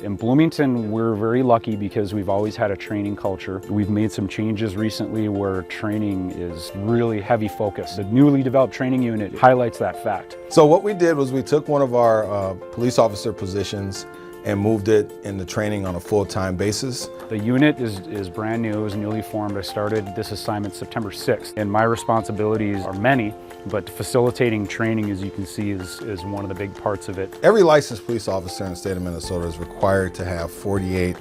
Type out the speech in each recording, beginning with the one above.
In Bloomington, we're very lucky because we've always had a training culture. We've made some changes recently where training is really heavy focus. The newly developed training unit highlights that fact. So what we did was we took one of our police officer positions and moved it into training on a full-time basis. The unit is brand new, it was newly formed. I started this assignment September 6th, and my responsibilities are many, but facilitating training, as you can see, is one of the big parts of it. Every licensed police officer in the state of Minnesota is required to have 48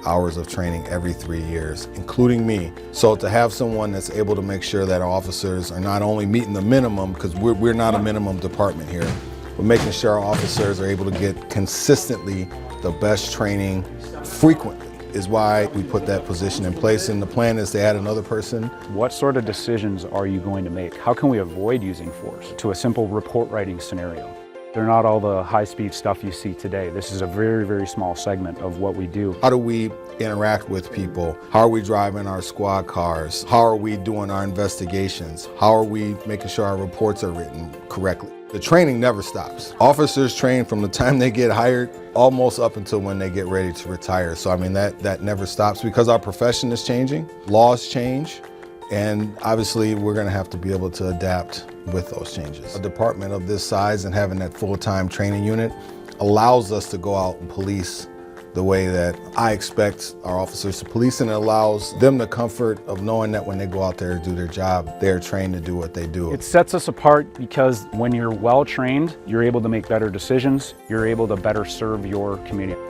hours of training every 3 years, including me. So to have someone that's able to make sure that our officers are not only meeting the minimum, because we're not a minimum department here, but making sure our officers are able to get consistently the best training frequently is why we put that position in place, and the plan is to add another person. What sort of decisions are you going to make? How can we avoid using force? To a simple report writing scenario. They're not all the high-speed stuff you see today. This is a very, very small segment of what we do. How do we interact with people? How are we driving our squad cars? How are we doing our investigations? How are we making sure our reports are written correctly? The training never stops. Officers train from the time they get hired almost up until when they get ready to retire. So I mean, that never stops because our profession is changing, laws change, and obviously we're gonna have to be able to adapt with those changes. A department of this size and having that full-time training unit allows us to go out and police the way that I expect our officers to police, and it allows them the comfort of knowing that when they go out there to do their job, they're trained to do what they do. It sets us apart because when you're well trained, you're able to make better decisions, you're able to better serve your community.